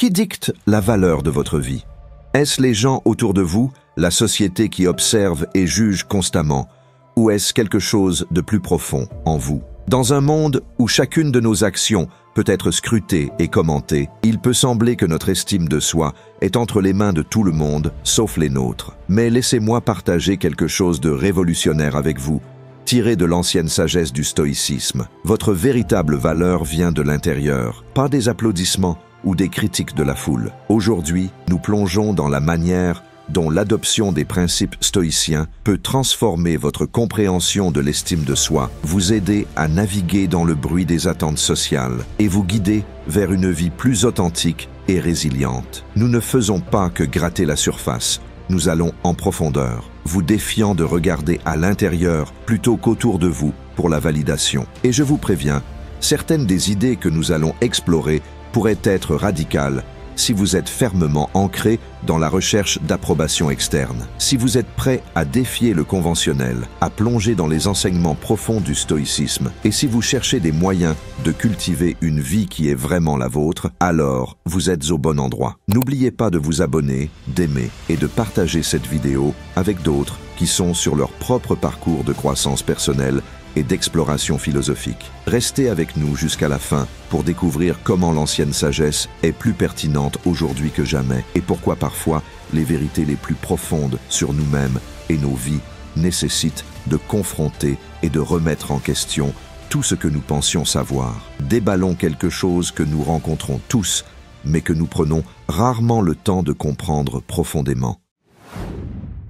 Qui dicte la valeur de votre vie? Est-ce les gens autour de vous, la société qui observe et juge constamment, ou est-ce quelque chose de plus profond en vous? Dans un monde où chacune de nos actions peut être scrutée et commentée, il peut sembler que notre estime de soi est entre les mains de tout le monde, sauf les nôtres. Mais laissez-moi partager quelque chose de révolutionnaire avec vous, tiré de l'ancienne sagesse du stoïcisme. Votre véritable valeur vient de l'intérieur, pas des applaudissements ou des critiques de la foule. Aujourd'hui, nous plongeons dans la manière dont l'adoption des principes stoïciens peut transformer votre compréhension de l'estime de soi, vous aider à naviguer dans le bruit des attentes sociales et vous guider vers une vie plus authentique et résiliente. Nous ne faisons pas que gratter la surface, nous allons en profondeur, vous défiant de regarder à l'intérieur plutôt qu'autour de vous pour la validation. Et je vous préviens, certaines des idées que nous allons explorer pourraient être radicales si vous êtes fermement ancré dans la recherche d'approbation externe. Si vous êtes prêt à défier le conventionnel, à plonger dans les enseignements profonds du stoïcisme, et si vous cherchez des moyens de cultiver une vie qui est vraiment la vôtre, alors vous êtes au bon endroit. N'oubliez pas de vous abonner, d'aimer et de partager cette vidéo avec d'autres qui sont sur leur propre parcours de croissance personnelle et d'exploration philosophique. Restez avec nous jusqu'à la fin pour découvrir comment l'ancienne sagesse est plus pertinente aujourd'hui que jamais et pourquoi parfois les vérités les plus profondes sur nous-mêmes et nos vies nécessitent de confronter et de remettre en question tout ce que nous pensions savoir. Déballons quelque chose que nous rencontrons tous, mais que nous prenons rarement le temps de comprendre profondément.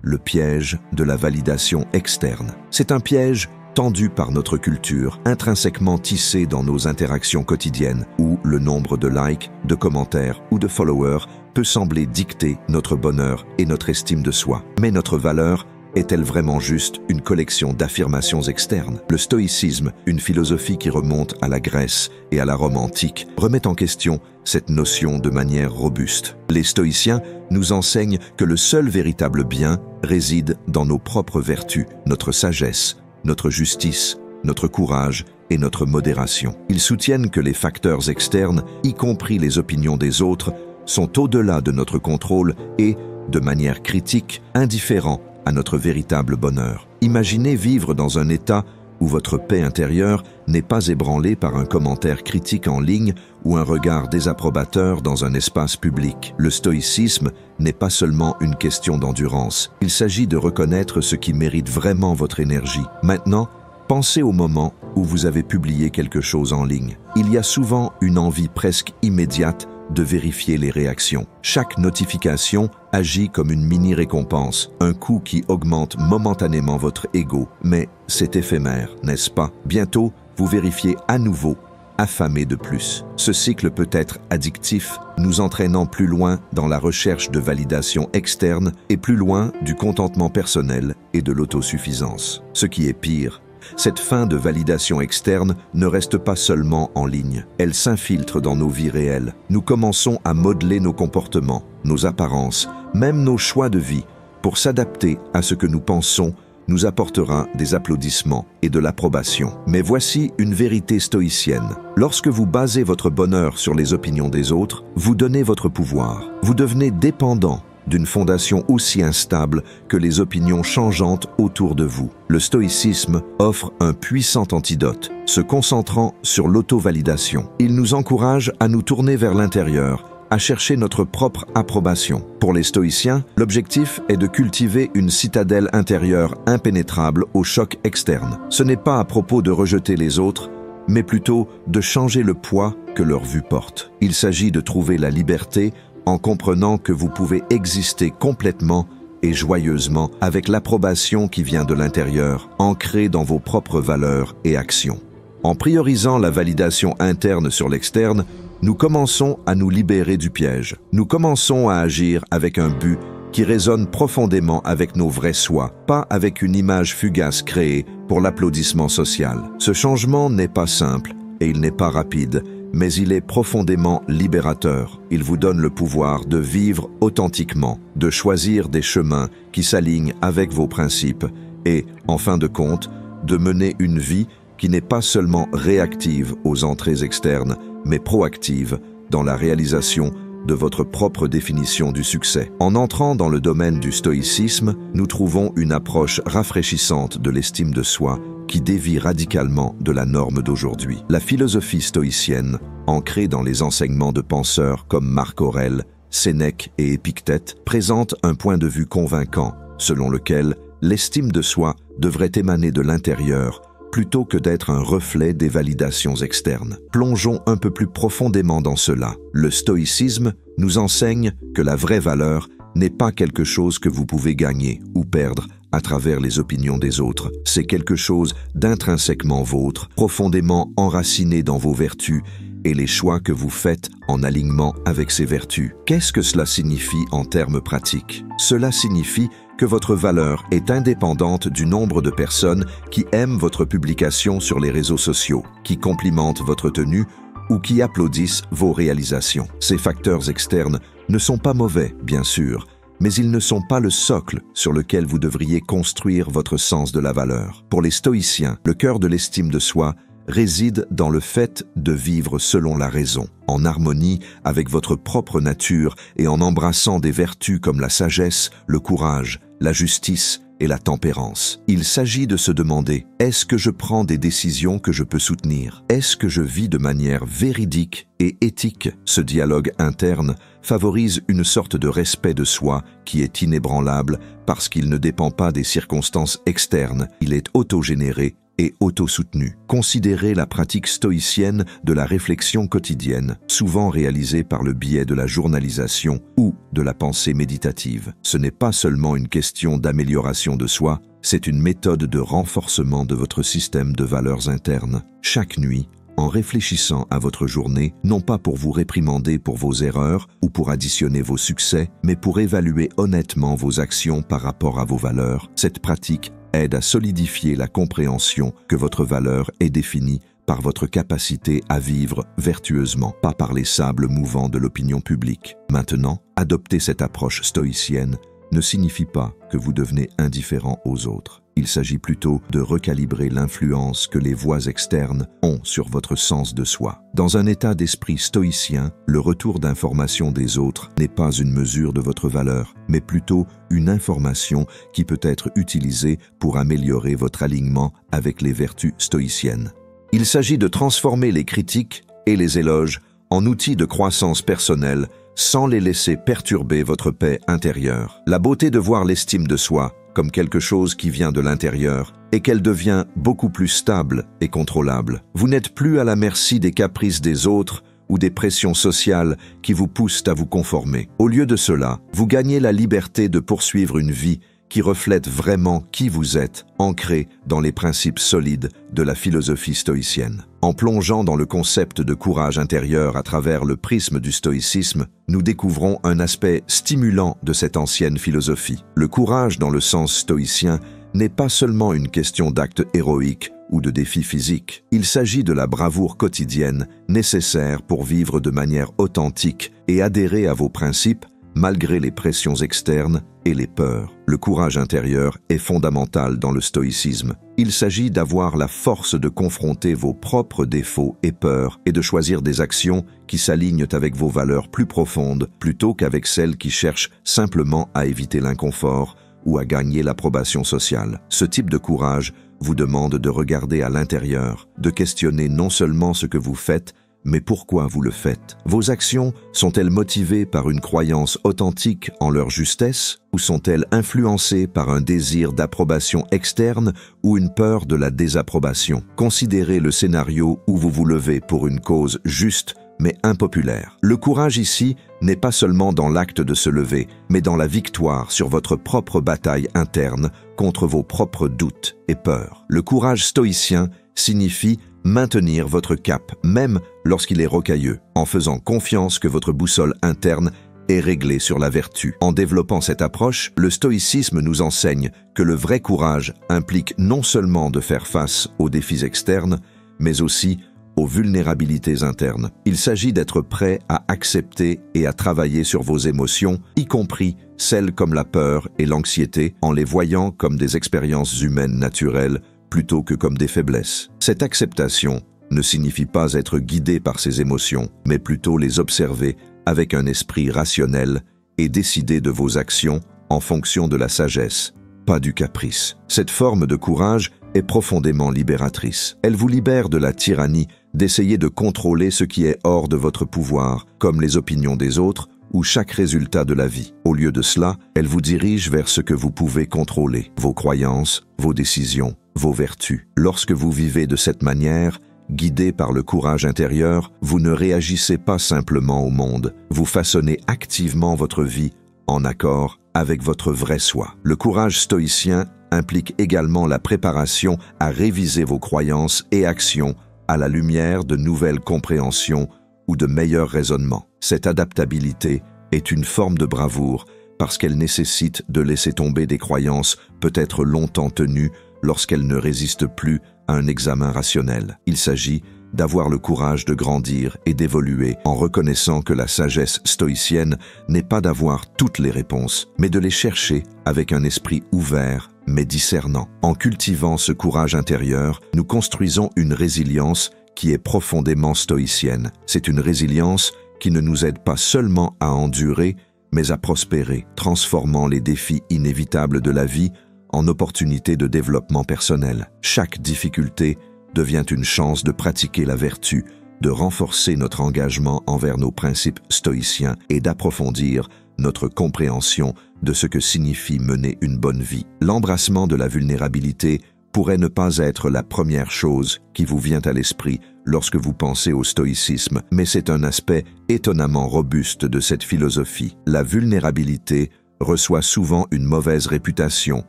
Le piège de la validation externe. C'est un piège tendu par notre culture, intrinsèquement tissé dans nos interactions quotidiennes, où le nombre de likes, de commentaires ou de followers peut sembler dicter notre bonheur et notre estime de soi. Mais notre valeur est-elle vraiment juste une collection d'affirmations externes? Le stoïcisme, une philosophie qui remonte à la Grèce et à la Rome antique, remet en question cette notion de manière robuste. Les stoïciens nous enseignent que le seul véritable bien réside dans nos propres vertus, notre sagesse, notre justice, notre courage et notre modération. Ils soutiennent que les facteurs externes, y compris les opinions des autres, sont au-delà de notre contrôle et, de manière critique, indifférents à notre véritable bonheur. Imaginez vivre dans un état où votre paix intérieure n'est pas ébranlée par un commentaire critique en ligne ou un regard désapprobateur dans un espace public. Le stoïcisme n'est pas seulement une question d'endurance. Il s'agit de reconnaître ce qui mérite vraiment votre énergie. Maintenant, pensez au moment où vous avez publié quelque chose en ligne. Il y a souvent une envie presque immédiate de vérifier les réactions. Chaque notification agit comme une mini-récompense, un coup qui augmente momentanément votre ego. Mais c'est éphémère, n'est-ce pas? Bientôt, vous vérifiez à nouveau, affamé de plus. Ce cycle peut être addictif, nous entraînant plus loin dans la recherche de validation externe et plus loin du contentement personnel et de l'autosuffisance. Ce qui est pire, cette fin de validation externe ne reste pas seulement en ligne, elle s'infiltre dans nos vies réelles. Nous commençons à modeler nos comportements, nos apparences, même nos choix de vie, pour s'adapter à ce que nous pensons nous apportera des applaudissements et de l'approbation. Mais voici une vérité stoïcienne. Lorsque vous basez votre bonheur sur les opinions des autres, vous donnez votre pouvoir. Vous devenez dépendant d'une fondation aussi instable que les opinions changeantes autour de vous. Le stoïcisme offre un puissant antidote, se concentrant sur l'auto-validation. Il nous encourage à nous tourner vers l'intérieur, à chercher notre propre approbation. Pour les stoïciens, l'objectif est de cultiver une citadelle intérieure impénétrable aux chocs externes. Ce n'est pas à propos de rejeter les autres, mais plutôt de changer le poids que leur vue porte. Il s'agit de trouver la liberté en comprenant que vous pouvez exister complètement et joyeusement avec l'approbation qui vient de l'intérieur, ancrée dans vos propres valeurs et actions. En priorisant la validation interne sur l'externe, nous commençons à nous libérer du piège. Nous commençons à agir avec un but qui résonne profondément avec nos vrais soi, pas avec une image fugace créée pour l'applaudissement social. Ce changement n'est pas simple et il n'est pas rapide, mais il est profondément libérateur. Il vous donne le pouvoir de vivre authentiquement, de choisir des chemins qui s'alignent avec vos principes et, en fin de compte, de mener une vie qui n'est pas seulement réactive aux entrées externes, mais proactive dans la réalisation de votre propre définition du succès. En entrant dans le domaine du stoïcisme, nous trouvons une approche rafraîchissante de l'estime de soi qui dévie radicalement de la norme d'aujourd'hui. La philosophie stoïcienne, ancrée dans les enseignements de penseurs comme Marc Aurèle, Sénèque et Épictète, présente un point de vue convaincant, selon lequel l'estime de soi devrait émaner de l'intérieur plutôt que d'être un reflet des validations externes. Plongeons un peu plus profondément dans cela. Le stoïcisme nous enseigne que la vraie valeur n'est pas quelque chose que vous pouvez gagner ou perdre à travers les opinions des autres. C'est quelque chose d'intrinsèquement vôtre, profondément enraciné dans vos vertus et les choix que vous faites en alignement avec ces vertus. Qu'est-ce que cela signifie en termes pratiques? Cela signifie que votre valeur est indépendante du nombre de personnes qui aiment votre publication sur les réseaux sociaux, qui complimentent votre tenue ou qui applaudissent vos réalisations. Ces facteurs externes ne sont pas mauvais, bien sûr, mais ils ne sont pas le socle sur lequel vous devriez construire votre sens de la valeur. Pour les stoïciens, le cœur de l'estime de soi réside dans le fait de vivre selon la raison, en harmonie avec votre propre nature et en embrassant des vertus comme la sagesse, le courage, la justice et la tempérance. Il s'agit de se demander, est-ce que je prends des décisions que je peux soutenir? Est-ce que je vis de manière véridique et éthique? Ce dialogue interne favorise une sorte de respect de soi qui est inébranlable parce qu'il ne dépend pas des circonstances externes, il est autogénéré et auto-soutenu. Considérez la pratique stoïcienne de la réflexion quotidienne, souvent réalisée par le biais de la journalisation ou de la pensée méditative. Ce n'est pas seulement une question d'amélioration de soi, c'est une méthode de renforcement de votre système de valeurs internes. Chaque nuit, en réfléchissant à votre journée, non pas pour vous réprimander pour vos erreurs ou pour additionner vos succès, mais pour évaluer honnêtement vos actions par rapport à vos valeurs, cette pratique aide à solidifier la compréhension que votre valeur est définie par votre capacité à vivre vertueusement, pas par les sables mouvants de l'opinion publique. Maintenant, adopter cette approche stoïcienne ne signifie pas que vous devenez indifférent aux autres. Il s'agit plutôt de recalibrer l'influence que les voix externes ont sur votre sens de soi. Dans un état d'esprit stoïcien, le retour d'information des autres n'est pas une mesure de votre valeur, mais plutôt une information qui peut être utilisée pour améliorer votre alignement avec les vertus stoïciennes. Il s'agit de transformer les critiques et les éloges en outils de croissance personnelle sans les laisser perturber votre paix intérieure. La beauté de voir l'estime de soi comme quelque chose qui vient de l'intérieur et qu'elle devient beaucoup plus stable et contrôlable. Vous n'êtes plus à la merci des caprices des autres ou des pressions sociales qui vous poussent à vous conformer. Au lieu de cela, vous gagnez la liberté de poursuivre une vie qui reflète vraiment qui vous êtes, ancré dans les principes solides de la philosophie stoïcienne. En plongeant dans le concept de courage intérieur à travers le prisme du stoïcisme, nous découvrons un aspect stimulant de cette ancienne philosophie. Le courage dans le sens stoïcien n'est pas seulement une question d'actes héroïques ou de défis physiques. Il s'agit de la bravoure quotidienne nécessaire pour vivre de manière authentique et adhérer à vos principes malgré les pressions externes et les peurs. Le courage intérieur est fondamental dans le stoïcisme. Il s'agit d'avoir la force de confronter vos propres défauts et peurs et de choisir des actions qui s'alignent avec vos valeurs plus profondes plutôt qu'avec celles qui cherchent simplement à éviter l'inconfort ou à gagner l'approbation sociale. Ce type de courage vous demande de regarder à l'intérieur, de questionner non seulement ce que vous faites, mais pourquoi vous le faites? Vos actions sont-elles motivées par une croyance authentique en leur justesse ou sont-elles influencées par un désir d'approbation externe ou une peur de la désapprobation? Considérez le scénario où vous vous levez pour une cause juste mais impopulaire. Le courage ici n'est pas seulement dans l'acte de se lever, mais dans la victoire sur votre propre bataille interne contre vos propres doutes et peurs. Le courage stoïcien signifie maintenir votre cap, même lorsqu'il est rocailleux, en faisant confiance que votre boussole interne est réglée sur la vertu. En développant cette approche, le stoïcisme nous enseigne que le vrai courage implique non seulement de faire face aux défis externes, mais aussi aux vulnérabilités internes. Il s'agit d'être prêt à accepter et à travailler sur vos émotions, y compris celles comme la peur et l'anxiété, en les voyant comme des expériences humaines naturelles plutôt que comme des faiblesses. Cette acceptation ne signifie pas être guidé par ces émotions, mais plutôt les observer avec un esprit rationnel et décidez de vos actions en fonction de la sagesse, pas du caprice. Cette forme de courage est profondément libératrice. Elle vous libère de la tyrannie d'essayer de contrôler ce qui est hors de votre pouvoir, comme les opinions des autres ou chaque résultat de la vie. Au lieu de cela, elle vous dirige vers ce que vous pouvez contrôler, vos croyances, vos décisions, vos vertus. Lorsque vous vivez de cette manière, guidé par le courage intérieur, vous ne réagissez pas simplement au monde, vous façonnez activement votre vie en accord avec votre vrai soi. Le courage stoïcien implique également la préparation à réviser vos croyances et actions à la lumière de nouvelles compréhensions ou de meilleurs raisonnements. Cette adaptabilité est une forme de bravoure parce qu'elle nécessite de laisser tomber des croyances peut-être longtemps tenues lorsqu'elles ne résistent plus à un examen rationnel. Il s'agit d'avoir le courage de grandir et d'évoluer en reconnaissant que la sagesse stoïcienne n'est pas d'avoir toutes les réponses, mais de les chercher avec un esprit ouvert mais discernant. En cultivant ce courage intérieur, nous construisons une résilience qui est profondément stoïcienne. C'est une résilience qui ne nous aide pas seulement à endurer, mais à prospérer, transformant les défis inévitables de la vie en opportunités de développement personnel. Chaque difficulté devient une chance de pratiquer la vertu, de renforcer notre engagement envers nos principes stoïciens et d'approfondir notre compréhension de ce que signifie mener une bonne vie. L'embrassement de la vulnérabilité pourrait ne pas être la première chose qui vous vient à l'esprit lorsque vous pensez au stoïcisme, mais c'est un aspect étonnamment robuste de cette philosophie. La vulnérabilité reçoit souvent une mauvaise réputation,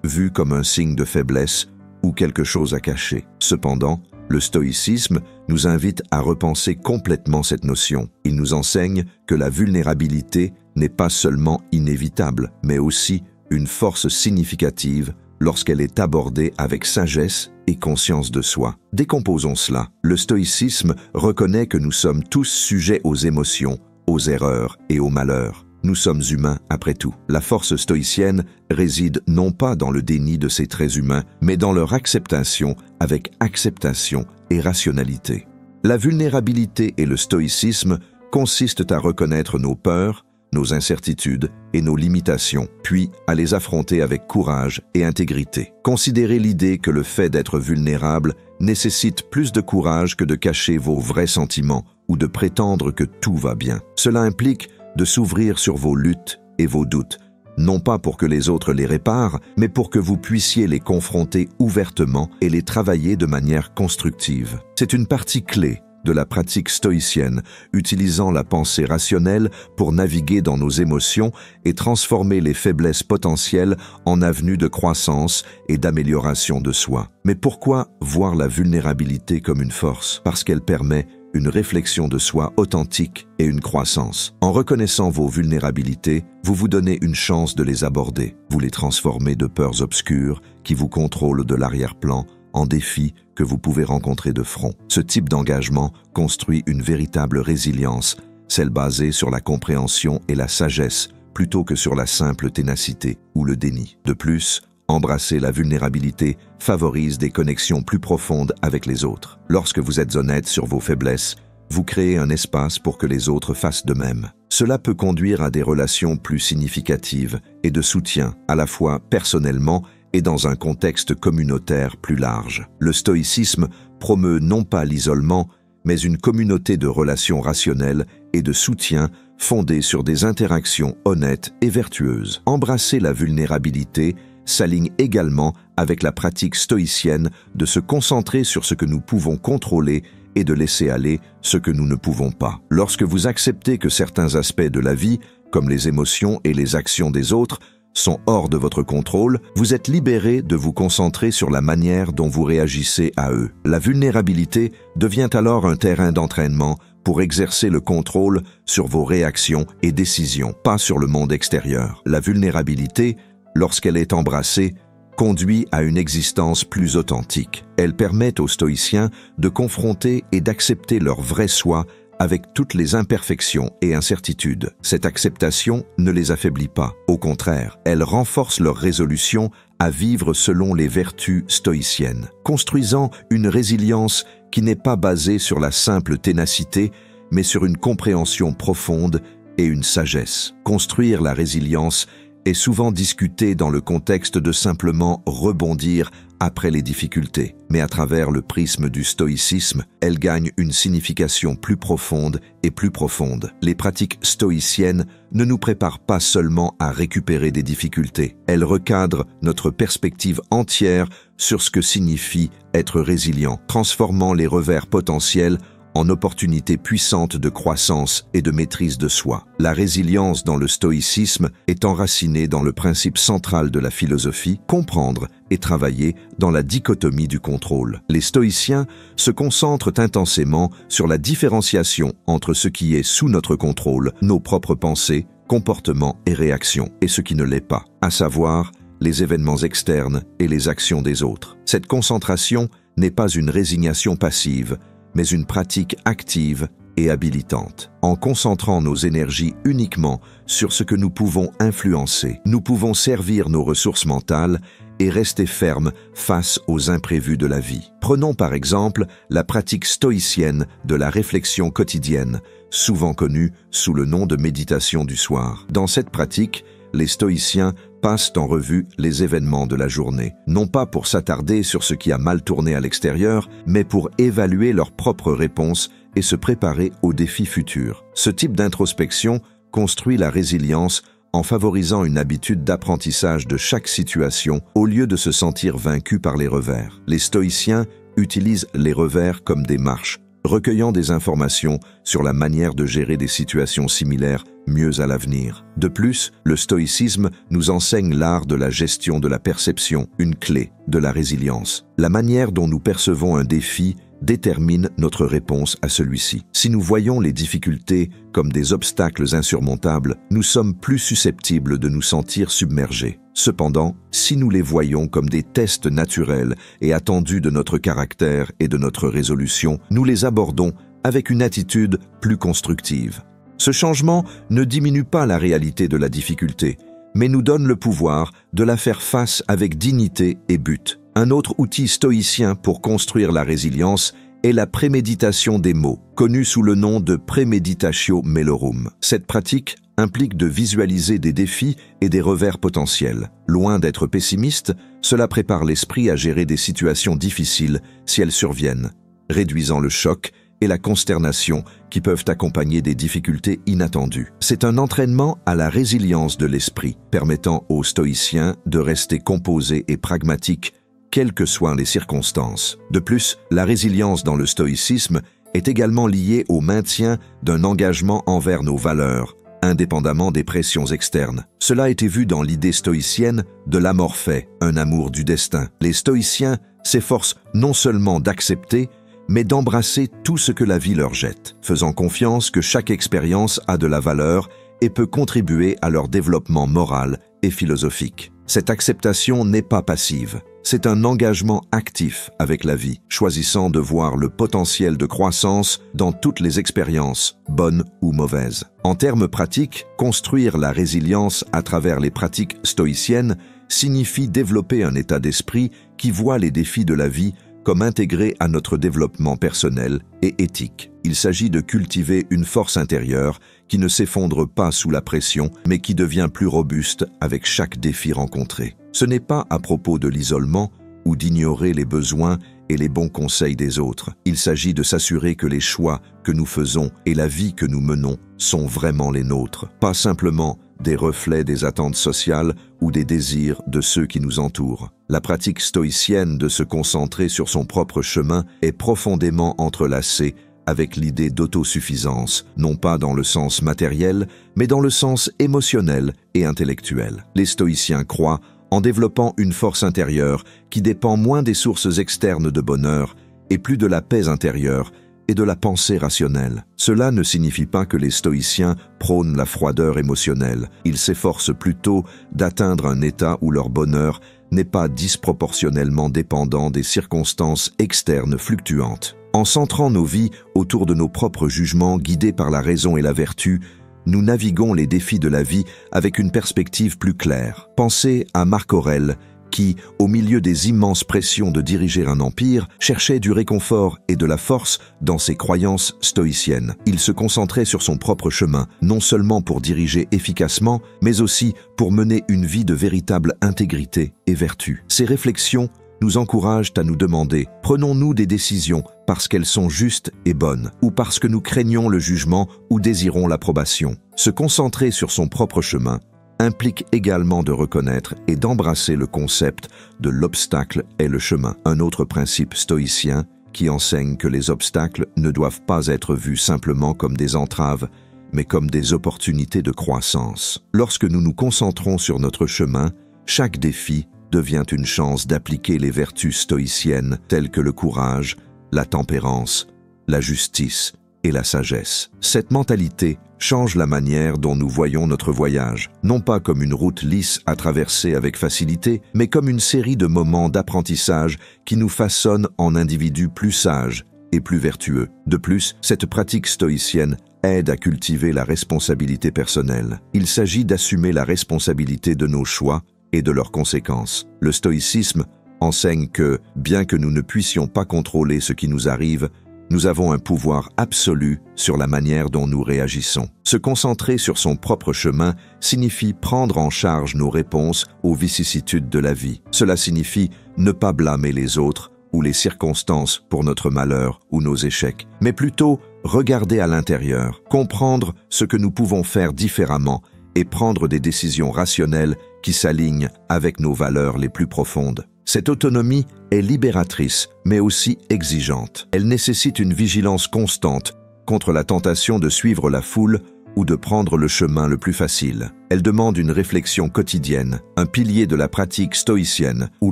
vue comme un signe de faiblesse ou quelque chose à cacher. Cependant, le stoïcisme nous invite à repenser complètement cette notion. Il nous enseigne que la vulnérabilité n'est pas seulement inévitable, mais aussi une force significative lorsqu'elle est abordée avec sagesse et conscience de soi. Décomposons cela. Le stoïcisme reconnaît que nous sommes tous sujets aux émotions, aux erreurs et aux malheurs. Nous sommes humains après tout. La force stoïcienne réside non pas dans le déni de ces traits humains, mais dans leur acceptation avec acceptation et rationalité. La vulnérabilité et le stoïcisme consistent à reconnaître nos peurs, nos incertitudes et nos limitations, puis à les affronter avec courage et intégrité. Considérez l'idée que le fait d'être vulnérable nécessite plus de courage que de cacher vos vrais sentiments ou de prétendre que tout va bien. Cela implique de s'ouvrir sur vos luttes et vos doutes, non pas pour que les autres les réparent, mais pour que vous puissiez les confronter ouvertement et les travailler de manière constructive. C'est une partie clé de la pratique stoïcienne, utilisant la pensée rationnelle pour naviguer dans nos émotions et transformer les faiblesses potentielles en avenues de croissance et d'amélioration de soi. Mais pourquoi voir la vulnérabilité comme une force? Parce qu'elle permet une réflexion de soi authentique et une croissance. En reconnaissant vos vulnérabilités, vous vous donnez une chance de les aborder. Vous les transformez de peurs obscures qui vous contrôlent de l'arrière-plan en défis que vous pouvez rencontrer de front. Ce type d'engagement construit une véritable résilience, celle basée sur la compréhension et la sagesse plutôt que sur la simple ténacité ou le déni. De plus, embrasser la vulnérabilité favorise des connexions plus profondes avec les autres. Lorsque vous êtes honnête sur vos faiblesses, vous créez un espace pour que les autres fassent de même. Cela peut conduire à des relations plus significatives et de soutien, à la fois personnellement et dans un contexte communautaire plus large. Le stoïcisme promeut non pas l'isolement, mais une communauté de relations rationnelles et de soutien fondées sur des interactions honnêtes et vertueuses. Embrasser la vulnérabilité s'aligne également avec la pratique stoïcienne de se concentrer sur ce que nous pouvons contrôler et de laisser aller ce que nous ne pouvons pas. Lorsque vous acceptez que certains aspects de la vie, comme les émotions et les actions des autres, sont hors de votre contrôle, vous êtes libéré de vous concentrer sur la manière dont vous réagissez à eux. La vulnérabilité devient alors un terrain d'entraînement pour exercer le contrôle sur vos réactions et décisions, pas sur le monde extérieur. La vulnérabilité, lorsqu'elle est embrassée, conduit à une existence plus authentique. Elle permet aux stoïciens de confronter et d'accepter leur vrai soi avec toutes les imperfections et incertitudes. Cette acceptation ne les affaiblit pas. Au contraire, elle renforce leur résolution à vivre selon les vertus stoïciennes, construisant une résilience qui n'est pas basée sur la simple ténacité, mais sur une compréhension profonde et une sagesse. Construire la résilience est souvent discuté dans le contexte de simplement rebondir après les difficultés. Mais à travers le prisme du stoïcisme, elle gagne une signification plus profonde et plus profonde. Les pratiques stoïciennes ne nous préparent pas seulement à récupérer des difficultés. Elles recadrent notre perspective entière sur ce que signifie être résilient, transformant les revers potentiels en opportunités puissantes de croissance et de maîtrise de soi. La résilience dans le stoïcisme est enracinée dans le principe central de la philosophie, comprendre et travailler dans la dichotomie du contrôle. Les stoïciens se concentrent intensément sur la différenciation entre ce qui est sous notre contrôle, nos propres pensées, comportements et réactions, et ce qui ne l'est pas, à savoir les événements externes et les actions des autres. Cette concentration n'est pas une résignation passive, mais une pratique active et habilitante. En concentrant nos énergies uniquement sur ce que nous pouvons influencer, nous pouvons servir nos ressources mentales et rester fermes face aux imprévus de la vie. Prenons par exemple la pratique stoïcienne de la réflexion quotidienne, souvent connue sous le nom de méditation du soir. Dans cette pratique, les stoïciens passent en revue les événements de la journée, non pas pour s'attarder sur ce qui a mal tourné à l'extérieur, mais pour évaluer leurs propres réponses et se préparer aux défis futurs. Ce type d'introspection construit la résilience en favorisant une habitude d'apprentissage de chaque situation au lieu de se sentir vaincu par les revers. Les stoïciens utilisent les revers comme des marches, recueillant des informations sur la manière de gérer des situations similaires mieux à l'avenir. De plus, le stoïcisme nous enseigne l'art de la gestion de la perception, une clé de la résilience. La manière dont nous percevons un défi détermine notre réponse à celui-ci. Si nous voyons les difficultés comme des obstacles insurmontables, nous sommes plus susceptibles de nous sentir submergés. Cependant, si nous les voyons comme des tests naturels et attendus de notre caractère et de notre résolution, nous les abordons avec une attitude plus constructive. Ce changement ne diminue pas la réalité de la difficulté, mais nous donne le pouvoir de la faire face avec dignité et but. Un autre outil stoïcien pour construire la résilience est la préméditation des mots, connue sous le nom de premeditatio melorum. Cette pratique implique de visualiser des défis et des revers potentiels. Loin d'être pessimiste, cela prépare l'esprit à gérer des situations difficiles si elles surviennent, réduisant le choc et la consternation qui peuvent accompagner des difficultés inattendues. C'est un entraînement à la résilience de l'esprit, permettant aux stoïciens de rester composés et pragmatiques, quelles que soient les circonstances. De plus, la résilience dans le stoïcisme est également liée au maintien d'un engagement envers nos valeurs, indépendamment des pressions externes. Cela a été vu dans l'idée stoïcienne de l'amorphée, un amour du destin. Les stoïciens s'efforcent non seulement d'accepter, mais d'embrasser tout ce que la vie leur jette, faisant confiance que chaque expérience a de la valeur et peut contribuer à leur développement moral et philosophique. Cette acceptation n'est pas passive, c'est un engagement actif avec la vie, choisissant de voir le potentiel de croissance dans toutes les expériences, bonnes ou mauvaises. En termes pratiques, construire la résilience à travers les pratiques stoïciennes signifie développer un état d'esprit qui voit les défis de la vie comme intégrés à notre développement personnel et éthique. Il s'agit de cultiver une force intérieure qui ne s'effondre pas sous la pression, mais qui devient plus robuste avec chaque défi rencontré. Ce n'est pas à propos de l'isolement ou d'ignorer les besoins et les bons conseils des autres. Il s'agit de s'assurer que les choix que nous faisons et la vie que nous menons sont vraiment les nôtres, pas simplement des reflets des attentes sociales ou des désirs de ceux qui nous entourent. La pratique stoïcienne de se concentrer sur son propre chemin est profondément entrelacée avec l'idée d'autosuffisance, non pas dans le sens matériel, mais dans le sens émotionnel et intellectuel. Les stoïciens croient en développant une force intérieure qui dépend moins des sources externes de bonheur et plus de la paix intérieure et de la pensée rationnelle. Cela ne signifie pas que les stoïciens prônent la froideur émotionnelle. Ils s'efforcent plutôt d'atteindre un état où leur bonheur n'est pas disproportionnellement dépendant des circonstances externes fluctuantes. En centrant nos vies autour de nos propres jugements guidés par la raison et la vertu, nous naviguons les défis de la vie avec une perspective plus claire. Pensez à Marc Aurèle, qui, au milieu des immenses pressions de diriger un empire, cherchait du réconfort et de la force dans ses croyances stoïciennes. Il se concentrait sur son propre chemin, non seulement pour diriger efficacement, mais aussi pour mener une vie de véritable intégrité et vertu. Ces réflexions nous encouragent à nous demander, prenons-nous des décisions parce qu'elles sont justes et bonnes, ou parce que nous craignons le jugement ou désirons l'approbation? Se concentrer sur son propre chemin implique également de reconnaître et d'embrasser le concept de l'obstacle est le chemin, un autre principe stoïcien qui enseigne que les obstacles ne doivent pas être vus simplement comme des entraves, mais comme des opportunités de croissance. Lorsque nous nous concentrons sur notre chemin, chaque défi devient une chance d'appliquer les vertus stoïciennes telles que le courage, la tempérance, la justice et la sagesse. Cette mentalité change la manière dont nous voyons notre voyage, non pas comme une route lisse à traverser avec facilité, mais comme une série de moments d'apprentissage qui nous façonnent en individus plus sages et plus vertueux. De plus, cette pratique stoïcienne aide à cultiver la responsabilité personnelle. Il s'agit d'assumer la responsabilité de nos choix et de leurs conséquences. Le stoïcisme enseigne que, bien que nous ne puissions pas contrôler ce qui nous arrive, nous avons un pouvoir absolu sur la manière dont nous réagissons. Se concentrer sur son propre chemin signifie prendre en charge nos réponses aux vicissitudes de la vie. Cela signifie ne pas blâmer les autres ou les circonstances pour notre malheur ou nos échecs, mais plutôt regarder à l'intérieur, comprendre ce que nous pouvons faire différemment et prendre des décisions rationnelles qui s'alignent avec nos valeurs les plus profondes. Cette autonomie est libératrice, mais aussi exigeante. Elle nécessite une vigilance constante contre la tentation de suivre la foule ou de prendre le chemin le plus facile. Elle demande une réflexion quotidienne, un pilier de la pratique stoïcienne où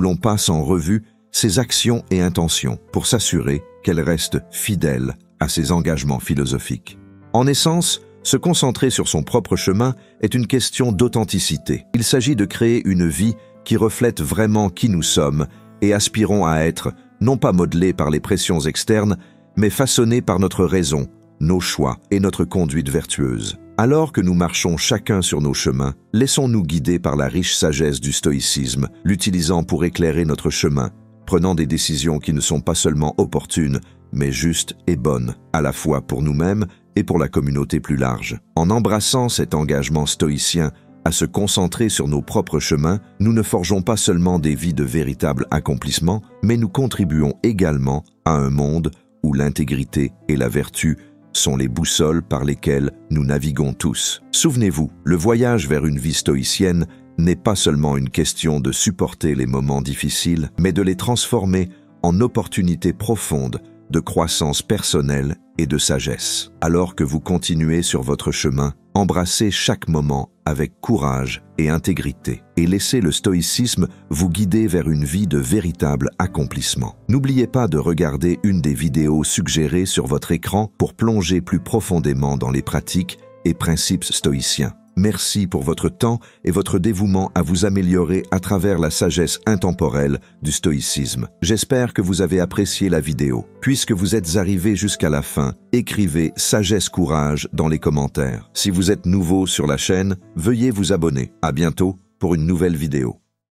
l'on passe en revue ses actions et intentions pour s'assurer qu'elles restent fidèles à ses engagements philosophiques. En essence, se concentrer sur son propre chemin est une question d'authenticité. Il s'agit de créer une vie qui reflète vraiment qui nous sommes et aspirons à être, non pas modelés par les pressions externes, mais façonnés par notre raison, nos choix et notre conduite vertueuse. Alors que nous marchons chacun sur nos chemins, laissons-nous guider par la riche sagesse du stoïcisme, l'utilisant pour éclairer notre chemin, prenant des décisions qui ne sont pas seulement opportunes, mais justes et bonnes, à la fois pour nous-mêmes et pour la communauté plus large. En embrassant cet engagement stoïcien, à se concentrer sur nos propres chemins, nous ne forgeons pas seulement des vies de véritables accomplissements, mais nous contribuons également à un monde où l'intégrité et la vertu sont les boussoles par lesquelles nous naviguons tous. Souvenez-vous, le voyage vers une vie stoïcienne n'est pas seulement une question de supporter les moments difficiles, mais de les transformer en opportunités profondes de croissance personnelle et de sagesse. Alors que vous continuez sur votre chemin, embrassez chaque moment avec courage et intégrité et laissez le stoïcisme vous guider vers une vie de véritable accomplissement. N'oubliez pas de regarder une des vidéos suggérées sur votre écran pour plonger plus profondément dans les pratiques et principes stoïciens. Merci pour votre temps et votre dévouement à vous améliorer à travers la sagesse intemporelle du stoïcisme. J'espère que vous avez apprécié la vidéo. Puisque vous êtes arrivé jusqu'à la fin, écrivez « Sagesse Courage » dans les commentaires. Si vous êtes nouveau sur la chaîne, veuillez vous abonner. À bientôt pour une nouvelle vidéo.